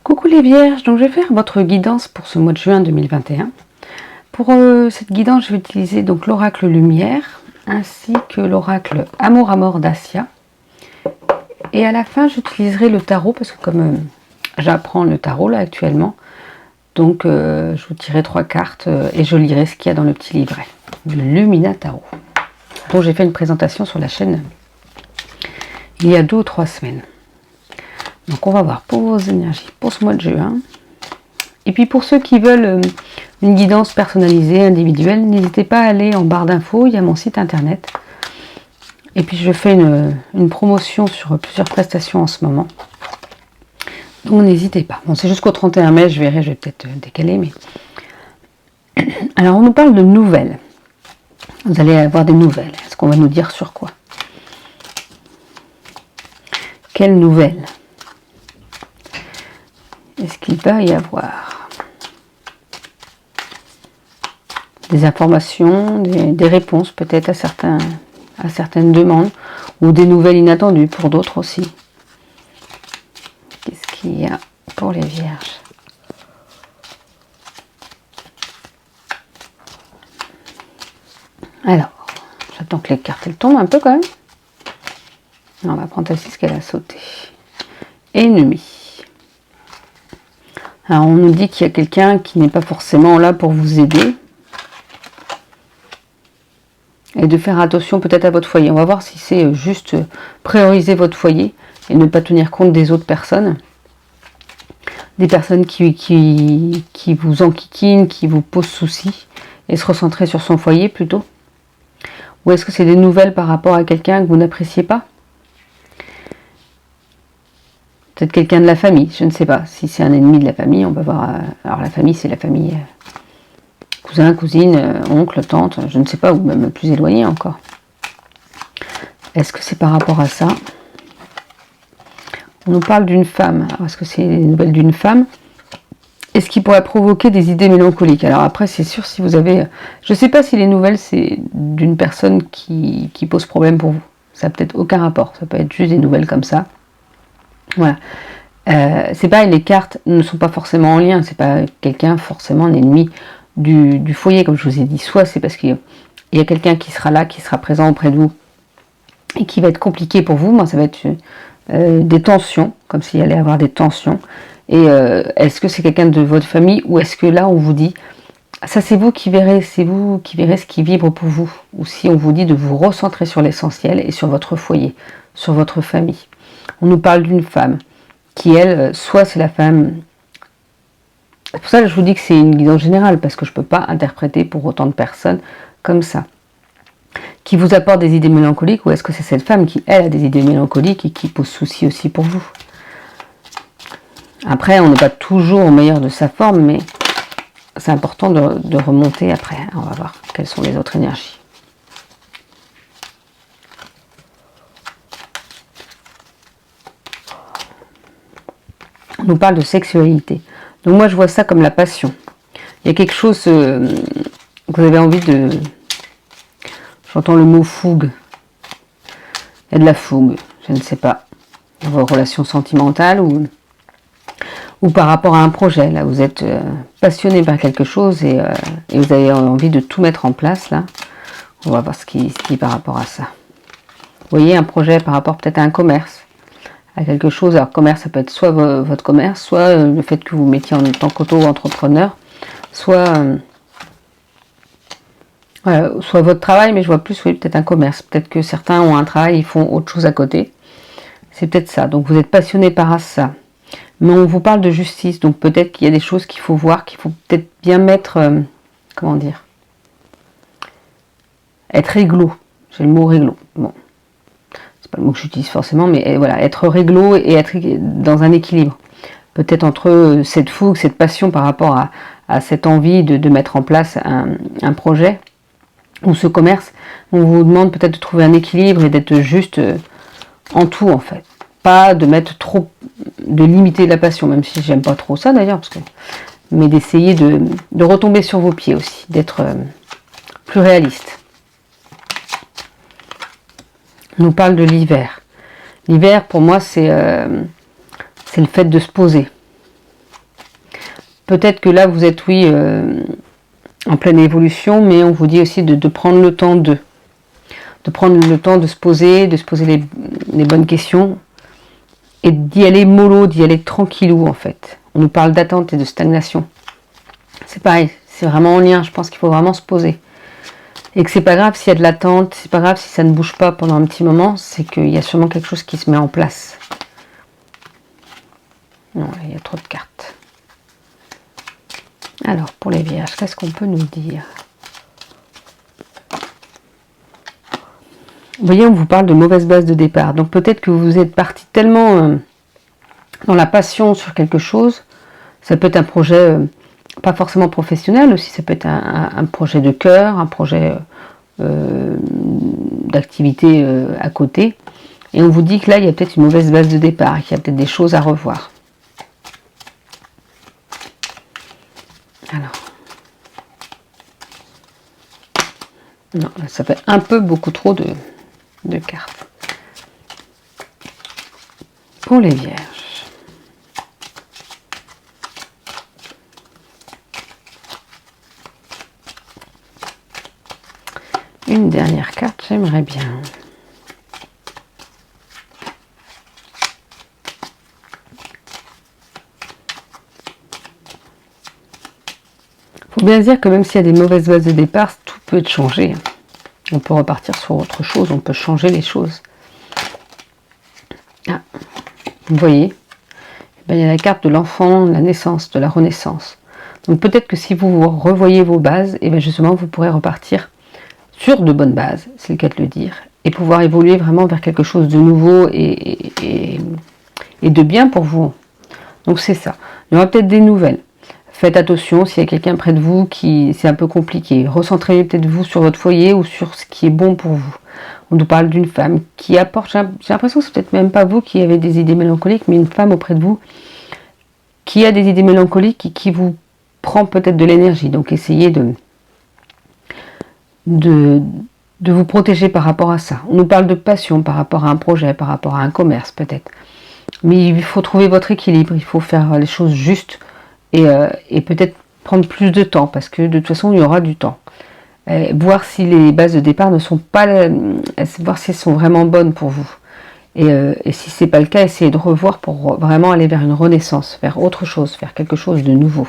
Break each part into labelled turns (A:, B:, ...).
A: Coucou les vierges, donc je vais faire votre guidance pour ce mois de juin 2021. Pour cette guidance, je vais utiliser donc l'oracle lumière ainsi que l'oracle amour à mort d'Assia. Et à la fin, j'utiliserai le tarot parce que comme j'apprends le tarot là actuellement, donc je vous tirerai 3 cartes et je lirai ce qu'il y a dans le petit livret, le Lumina Tarot, dont j'ai fait une présentation sur la chaîne il y a 2 ou 3 semaines. Donc on va voir pour vos énergies pour ce mois de juin. Et puis pour ceux qui veulent une guidance personnalisée, individuelle, n'hésitez pas à aller en barre d'infos, il y a mon site internet. Et puis je fais une promotion sur plusieurs prestations en ce moment. Donc n'hésitez pas. Bon, c'est jusqu'au 31 mai, je verrai, je vais peut-être décaler. Mais alors on nous parle de nouvelles. Vous allez avoir des nouvelles. Est-ce qu'on va nous dire sur quoi? Quelles nouvelles est-ce qu'il va y avoir? Des informations, des réponses peut-être à certaines demandes, ou des nouvelles inattendues pour d'autres aussi. Qu'est-ce qu'il y a pour les vierges? Alors, j'attends que les cartes elles tombent un peu quand même. On va prendre celle-ci, ce qu'elle a sauté. Ennemi. Alors on nous dit qu'il y a quelqu'un qui n'est pas forcément là pour vous aider. Et de faire attention peut-être à votre foyer. On va voir si c'est juste prioriser votre foyer et ne pas tenir compte des autres personnes. Des personnes qui vous enquiquinent, qui vous posent souci. Et se recentrer sur son foyer plutôt. Ou est-ce que c'est des nouvelles par rapport à quelqu'un que vous n'appréciez pas? Peut-être quelqu'un de la famille, je ne sais pas. Si c'est un ennemi de la famille, on va voir. Alors la famille, c'est la famille cousin, cousine, oncle, tante, je ne sais pas, ou même plus éloigné encore. Est-ce que c'est par rapport à ça? On nous parle d'une femme. Est-ce que c'est une nouvelle d'une femme? Est-ce qui pourrait provoquer des idées mélancoliques? Alors après, c'est sûr, si vous avez... Je ne sais pas si les nouvelles, c'est d'une personne qui pose problème pour vous. Ça n'a peut-être aucun rapport. Ça peut être juste des nouvelles comme ça. Voilà. C'est pareil, les cartes ne sont pas forcément en lien. C'est pas quelqu'un forcément un ennemi du foyer, comme je vous ai dit. Soit c'est parce qu'il y a quelqu'un qui sera là, qui sera présent auprès de vous et qui va être compliqué pour vous. Moi, ça va être des tensions, comme s'il allait y avoir des tensions. Et est-ce que c'est quelqu'un de votre famille ou est-ce que là on vous dit ça, c'est vous qui verrez, ce qui vibre pour vous, ou si on vous dit de vous recentrer sur l'essentiel et sur votre foyer, sur votre famille. On nous parle d'une femme qui, elle, soit c'est la femme... C'est pour ça que je vous dis que c'est une guidance générale, parce que je ne peux pas interpréter pour autant de personnes comme ça. Qui vous apporte des idées mélancoliques, ou est-ce que c'est cette femme qui, elle, a des idées mélancoliques et qui pose souci aussi pour vous? Après, on n'est pas toujours au meilleur de sa forme, mais c'est important de remonter après. On va voir quelles sont les autres énergies. On nous parle de sexualité. Donc moi, je vois ça comme la passion. Il y a quelque chose que vous avez envie de... J'entends le mot fougue. Il y a de la fougue, je ne sais pas. Dans vos relations sentimentales ou par rapport à un projet. Là, vous êtes passionné par quelque chose et vous avez envie de tout mettre en place. Là, on va voir ce qui est par rapport à ça. Vous voyez, un projet par rapport peut-être à un commerce. À quelque chose, alors commerce, ça peut être soit votre commerce, soit le fait que vous mettiez en tant qu'auto-entrepreneur, soit votre travail, mais je vois plus, oui, peut-être un commerce. Peut-être que certains ont un travail, ils font autre chose à côté. C'est peut-être ça. Donc vous êtes passionné par ça. Mais on vous parle de justice, donc peut-être qu'il y a des choses qu'il faut voir, qu'il faut peut-être bien mettre, comment dire, être réglo. J'ai le mot réglo. Bon. C'est pas le mot que j'utilise forcément, mais voilà, être réglo et être dans un équilibre. Peut-être entre cette fougue, cette passion par rapport à cette envie de mettre en place un projet ou ce commerce. On vous demande peut-être de trouver un équilibre et d'être juste en tout en fait. Pas de mettre trop, de limiter la passion, même si j'aime pas trop ça d'ailleurs, mais d'essayer de retomber sur vos pieds aussi, d'être plus réaliste. On nous parle de l'hiver. L'hiver, pour moi, c'est le fait de se poser. peut-être que là, vous êtes, oui, en pleine évolution, mais on vous dit aussi de prendre le temps de prendre le temps de se poser les bonnes questions, et d'y aller mollo, d'y aller tranquillou, en fait. On nous parle d'attente et de stagnation. C'est pareil, c'est vraiment en lien, je pense qu'il faut vraiment se poser. Et que c'est pas grave s'il y a de l'attente, c'est pas grave si ça ne bouge pas pendant un petit moment, c'est qu'il y a sûrement quelque chose qui se met en place. Non, il y a trop de cartes. Alors, pour les vierges, qu'est-ce qu'on peut nous dire? Vous voyez, on vous parle de mauvaise base de départ. Donc peut-être que vous êtes parti tellement dans la passion sur quelque chose. Ça peut être un projet, pas forcément professionnel aussi, ça peut être un projet de cœur, un projet d'activité à côté. Et on vous dit que là, il y a peut-être une mauvaise base de départ, qu'il y a peut-être des choses à revoir. Alors. Non, ça fait un peu beaucoup trop de cartes. Pour les vierges. Une dernière carte, j'aimerais bien. Il faut bien se dire que même s'il y a des mauvaises bases de départ, tout peut être changé. On peut repartir sur autre chose, on peut changer les choses. Ah, vous voyez, il y a la carte de l'enfant, de la naissance, de la renaissance. Donc peut-être que si vous revoyez vos bases, et bien justement vous pourrez repartir sur de bonnes bases, c'est le cas de le dire, et pouvoir évoluer vraiment vers quelque chose de nouveau et de bien pour vous. Donc c'est ça. Il y aura peut-être des nouvelles. Faites attention s'il y a quelqu'un près de vous qui c'est un peu compliqué. Recentrez peut-être vous sur votre foyer ou sur ce qui est bon pour vous. On nous parle d'une femme qui apporte, j'ai l'impression que c'est peut-être même pas vous qui avez des idées mélancoliques, mais une femme auprès de vous qui a des idées mélancoliques et qui vous prend peut-être de l'énergie. Donc essayez de vous protéger par rapport à ça. On nous parle de passion par rapport à un projet, par rapport à un commerce peut-être. Mais il faut trouver votre équilibre, il faut faire les choses justes et peut-être prendre plus de temps parce que de toute façon il y aura du temps. Voir si les bases de départ ne sont pas, voir si elles sont vraiment bonnes pour vous. Et si c'est pas le cas, essayez de revoir pour vraiment aller vers une renaissance, vers autre chose, faire quelque chose de nouveau.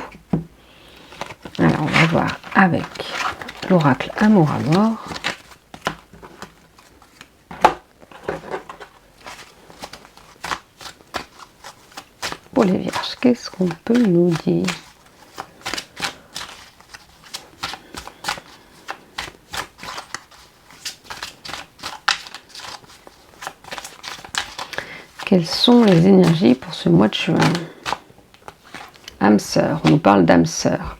A: Alors on va voir avec l'oracle Amour à mort. Pour les vierges, qu'est-ce qu'on peut nous dire? Quelles sont les énergies pour ce mois de juin? Âme sœur, on nous parle d'âme sœur.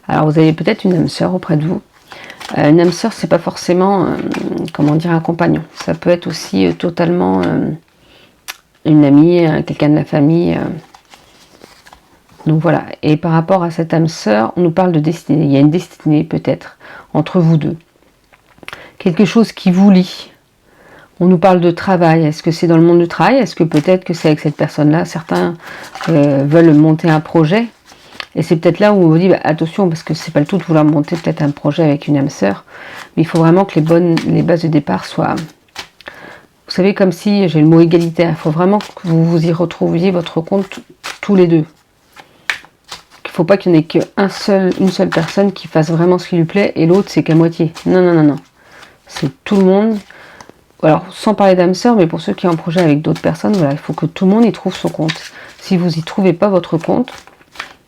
A: Alors vous avez peut-être une âme sœur auprès de vous. Une âme sœur, c'est pas forcément, comment dire, un compagnon. Ça peut être aussi totalement une amie, quelqu'un de la famille. Donc voilà. Et par rapport à cette âme sœur, on nous parle de destinée. Il y a une destinée peut-être entre vous deux. Quelque chose qui vous lie. On nous parle de travail. Est-ce que c'est dans le monde du travail? Est-ce que peut-être que c'est avec cette personne-là? Certains veulent monter un projet. Et c'est peut-être là où on vous dit, bah, attention, parce que c'est pas le tout de vouloir monter peut-être un projet avec une âme sœur. Mais il faut vraiment que les bases de départ soient... Vous savez, comme si, j'ai le mot égalitaire. Il faut vraiment que vous y retrouviez votre compte tous les deux. Il ne faut pas qu'il n'y en ait une seule personne qui fasse vraiment ce qui lui plaît et l'autre, c'est qu'à moitié. Non, non, non, non. C'est tout le monde... Alors, sans parler d'âme sœur, mais pour ceux qui ont un projet avec d'autres personnes, voilà, il faut que tout le monde y trouve son compte. Si vous n'y trouvez pas votre compte,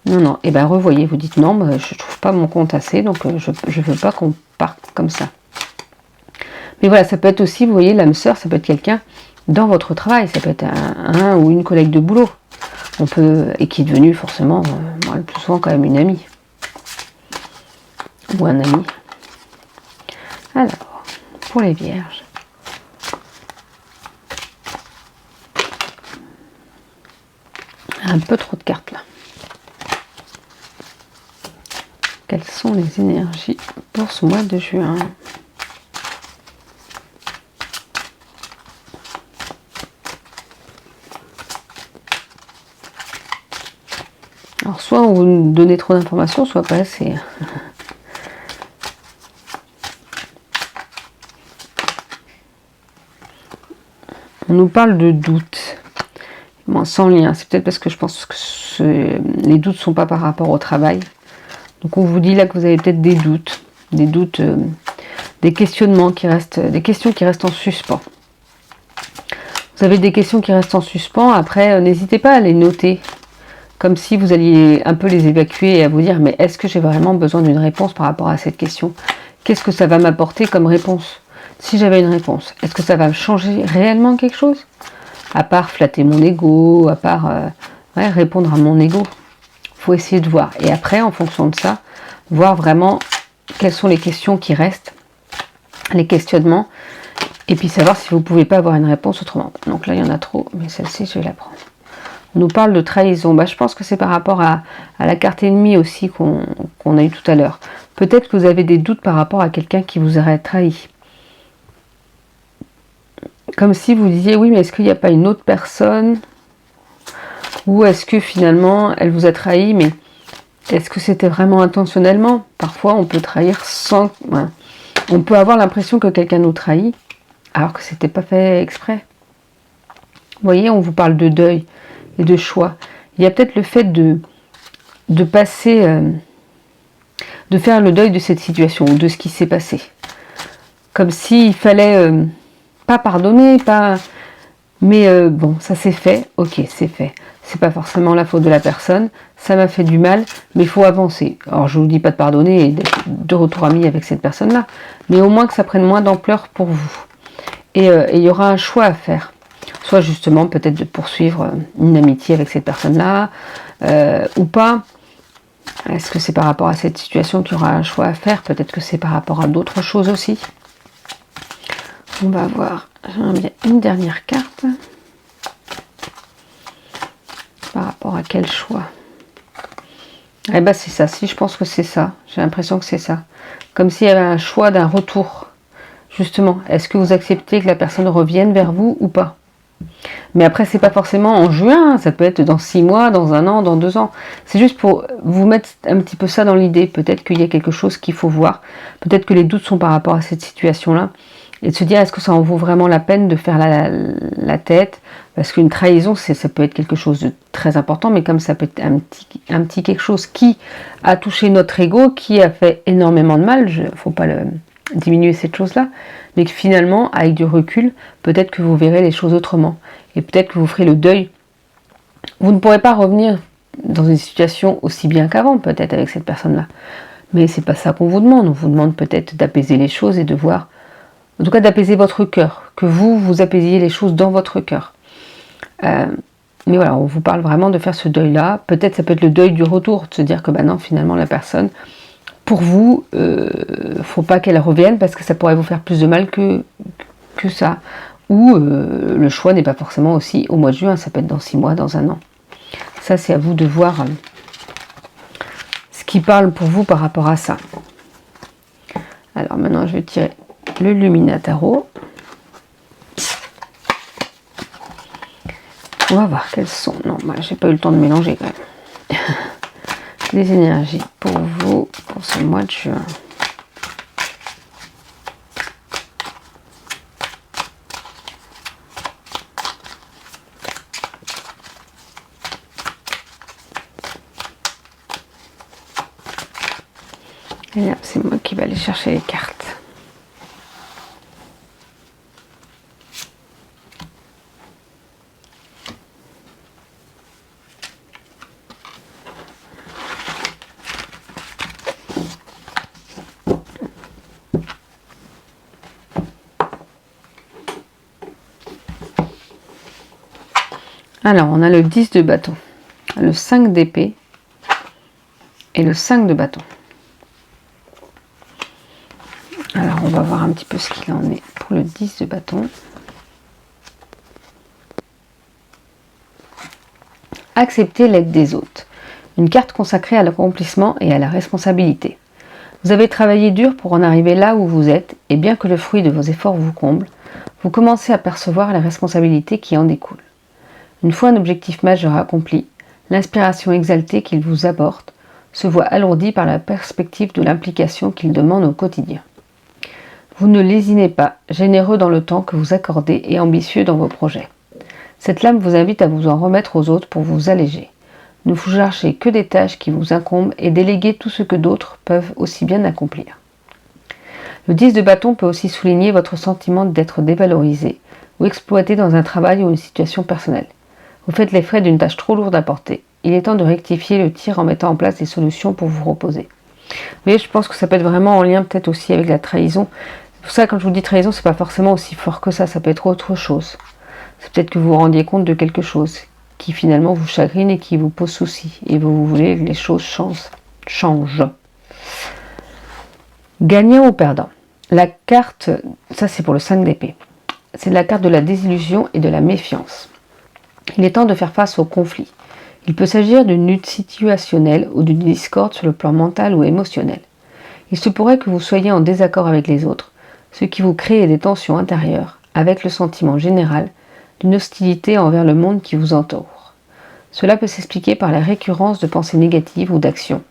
A: non, non, et bien revoyez, vous dites non, bah, je ne trouve pas mon compte assez, donc je ne veux pas qu'on parte comme ça. Mais voilà, ça peut être aussi, vous voyez, l'âme sœur, ça peut être quelqu'un dans votre travail, ça peut être un ou une collègue de boulot, et qui est devenu forcément, moi, le plus souvent quand même une amie. Ou un ami. Alors, pour les vierges. Un peu trop de cartes là. Quelles sont les énergies pour ce mois de juin? Alors soit on vous donnez trop d'informations, soit pas assez. On nous parle de doutes. Bon, sans lien, c'est peut-être parce que je pense que les doutes ne sont pas par rapport au travail. Donc on vous dit là que vous avez peut-être des doutes, des questionnements qui restent, des questions qui restent en suspens. Vous avez des questions qui restent en suspens, après n'hésitez pas à les noter, comme si vous alliez un peu les évacuer et à vous dire, mais est-ce que j'ai vraiment besoin d'une réponse par rapport à cette question? Qu'est-ce que ça va m'apporter comme réponse? Si j'avais une réponse, est-ce que ça va changer réellement quelque chose? À part flatter mon ego, à part répondre à mon ego. Il faut essayer de voir. Et après, en fonction de ça, voir vraiment quelles sont les questions qui restent, les questionnements, et puis savoir si vous ne pouvez pas avoir une réponse autrement. Donc là, il y en a trop, mais celle-ci, je vais la prendre. On nous parle de trahison. Bah, je pense que c'est par rapport à la carte ennemie aussi qu'on a eu tout à l'heure. Peut-être que vous avez des doutes par rapport à quelqu'un qui vous aurait trahi. Comme si vous disiez, oui, mais est-ce qu'il n'y a pas une autre personne? Ou est-ce que finalement, elle vous a trahi, mais est-ce que c'était vraiment intentionnellement? Parfois, on peut trahir sans... Ouais. On peut avoir l'impression que quelqu'un nous trahit, alors que c'était pas fait exprès. Vous voyez, on vous parle de deuil et de choix. Il y a peut-être le fait de passer... de faire le deuil de cette situation, ou de ce qui s'est passé. Comme s'il fallait... pas pardonner, pas... Mais bon, ça c'est fait, ok, c'est fait. C'est pas forcément la faute de la personne, ça m'a fait du mal, mais il faut avancer. Alors je vous dis pas de pardonner et d'être de retour ami avec cette personne-là, mais au moins que ça prenne moins d'ampleur pour vous. Et il y aura un choix à faire. Soit justement peut-être de poursuivre une amitié avec cette personne-là, ou pas. Est-ce que c'est par rapport à cette situation qu'il y aura un choix à faire? Peut-être que c'est par rapport à d'autres choses aussi. On va voir une dernière carte. Par rapport à quel choix? Eh bien c'est ça, si je pense que c'est ça. J'ai l'impression que c'est ça. Comme s'il y avait un choix d'un retour. Justement, est-ce que vous acceptez que la personne revienne vers vous ou pas? Mais après, c'est pas forcément en juin, ça peut être dans 6 mois, dans 1 an, dans 2 ans. C'est juste pour vous mettre un petit peu ça dans l'idée. Peut-être qu'il y a quelque chose qu'il faut voir. Peut-être que les doutes sont par rapport à cette situation-là. Et de se dire, est-ce que ça en vaut vraiment la peine de faire la tête? Parce qu'une trahison, ça peut être quelque chose de très important, mais comme ça peut être un petit quelque chose qui a touché notre ego, qui a fait énormément de mal, il ne faut pas diminuer cette chose-là, mais que finalement, avec du recul, peut-être que vous verrez les choses autrement. Et peut-être que vous ferez le deuil. Vous ne pourrez pas revenir dans une situation aussi bien qu'avant, peut-être, avec cette personne-là. Mais c'est pas ça qu'on vous demande. On vous demande peut-être d'apaiser les choses et de voir... En tout cas, d'apaiser votre cœur, que vous apaisiez les choses dans votre cœur. Mais voilà, on vous parle vraiment de faire ce deuil-là. Peut-être ça peut être le deuil du retour, de se dire que bah non, finalement, la personne, pour vous, faut pas qu'elle revienne parce que ça pourrait vous faire plus de mal que ça. Ou le choix n'est pas forcément aussi au mois de juin, ça peut être dans 6 mois, dans 1 an. Ça, c'est à vous de voir ce qui parle pour vous par rapport à ça. Alors maintenant, je vais tirer le Lumina Tarot. On va voir quelles sont... Non, moi, j'ai pas eu le temps de mélanger quand même. Les énergies pour vous, pour ce mois de juin. Et là, c'est moi qui vais aller chercher les cartes. Alors, on a le 10 de bâton, le 5 d'épée et le 5 de bâton. Alors, on va voir un petit peu ce qu'il en est pour le 10 de bâton. Accepter l'aide des autres. Une carte consacrée à l'accomplissement et à la responsabilité. Vous avez travaillé dur pour en arriver là où vous êtes, et bien que le fruit de vos efforts vous comble, vous commencez à percevoir les responsabilités qui en découlent. Une fois un objectif majeur accompli, L'inspiration exaltée qu'il vous apporte se voit alourdie par la perspective de l'implication qu'il demande au quotidien. Vous ne lésinez pas, généreux dans le temps que vous accordez et ambitieux dans vos projets. Cette lame vous invite à vous en remettre aux autres pour vous alléger. Ne vous chargez que des tâches qui vous incombent et déléguez tout ce que d'autres peuvent aussi bien accomplir. Le 10 de bâton peut aussi souligner votre sentiment d'être dévalorisé ou exploité dans un travail ou une situation personnelle. Vous faites les frais d'une tâche trop lourde à porter. Il est temps de rectifier le tir en mettant en place des solutions pour vous reposer. Vous voyez, je pense que ça peut être vraiment en lien peut-être aussi avec la trahison. Pour ça, quand je vous dis trahison, c'est pas forcément aussi fort que ça peut être autre chose. C'est peut-être que vous vous rendiez compte de quelque chose qui finalement vous chagrine et qui vous pose souci. Et vous voulez que les choses changent. Gagnant ou perdant. La carte, ça c'est pour le 5 d'épée. C'est la carte de la désillusion et de la méfiance. Il est temps de faire face au conflit. Il peut s'agir d'une lutte situationnelle ou d'une discorde sur le plan mental ou émotionnel. Il se pourrait que vous soyez en désaccord avec les autres, ce qui vous crée des tensions intérieures, avec le sentiment général d'une hostilité envers le monde qui vous entoure. Cela peut s'expliquer par la récurrence de pensées négatives ou d'actions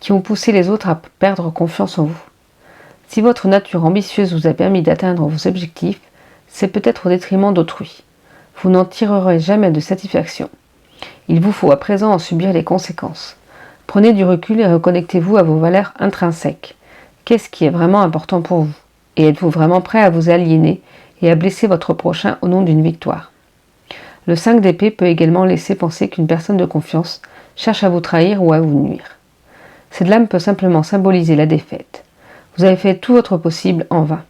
A: qui ont poussé les autres à perdre confiance en vous. Si votre nature ambitieuse vous a permis d'atteindre vos objectifs, c'est peut-être au détriment d'autrui. Vous n'en tirerez jamais de satisfaction. Il vous faut à présent en subir les conséquences. Prenez du recul et reconnectez-vous à vos valeurs intrinsèques. Qu'est-ce qui est vraiment important pour vous? Et êtes-vous vraiment prêt à vous aliéner et à blesser votre prochain au nom d'une victoire? Le 5 d'épée peut également laisser penser qu'une personne de confiance cherche à vous trahir ou à vous nuire. Cette lame peut simplement symboliser la défaite. Vous avez fait tout votre possible en vain.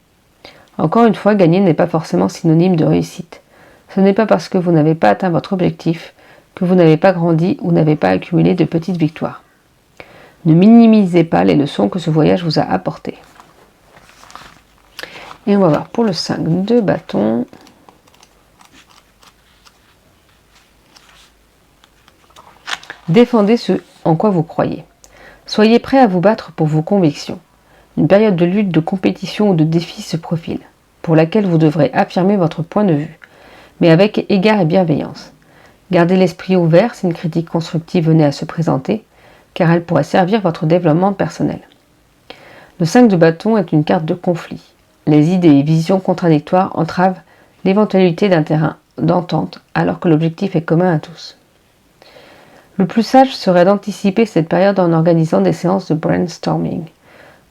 A: Encore une fois, gagner n'est pas forcément synonyme de réussite. Ce n'est pas parce que vous n'avez pas atteint votre objectif que vous n'avez pas grandi ou n'avez pas accumulé de petites victoires. Ne minimisez pas les leçons que ce voyage vous a apportées. Et on va voir pour le 5 de bâton. Défendez ce en quoi vous croyez. Soyez prêt à vous battre pour vos convictions. Une période de lutte, de compétition ou de défi se profile, pour laquelle vous devrez affirmer votre point de vue, mais avec égard et bienveillance. Gardez l'esprit ouvert si une critique constructive venait à se présenter, car elle pourrait servir votre développement personnel. Le 5 de bâton est une carte de conflit. Les idées et visions contradictoires entravent l'éventualité d'un terrain d'entente, alors que l'objectif est commun à tous. Le plus sage serait d'anticiper cette période en organisant des séances de brainstorming,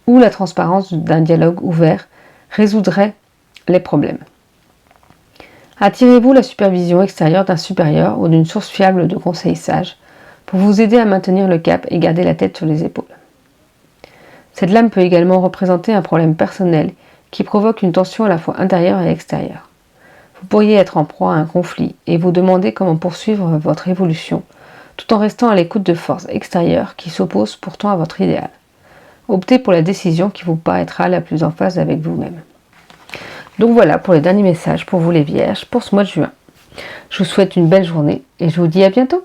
A: où la transparence d'un dialogue ouvert résoudrait les problèmes. Attirez-vous la supervision extérieure d'un supérieur ou d'une source fiable de conseils sages pour vous aider à maintenir le cap et garder la tête sur les épaules. Cette lame peut également représenter un problème personnel qui provoque une tension à la fois intérieure et extérieure. Vous pourriez être en proie à un conflit et vous demander comment poursuivre votre évolution tout en restant à l'écoute de forces extérieures qui s'opposent pourtant à votre idéal. Optez pour la décision qui vous paraîtra la plus en phase avec vous-même. Donc voilà pour les derniers messages pour vous les vierges pour ce mois de juin. Je vous souhaite une belle journée et je vous dis à bientôt.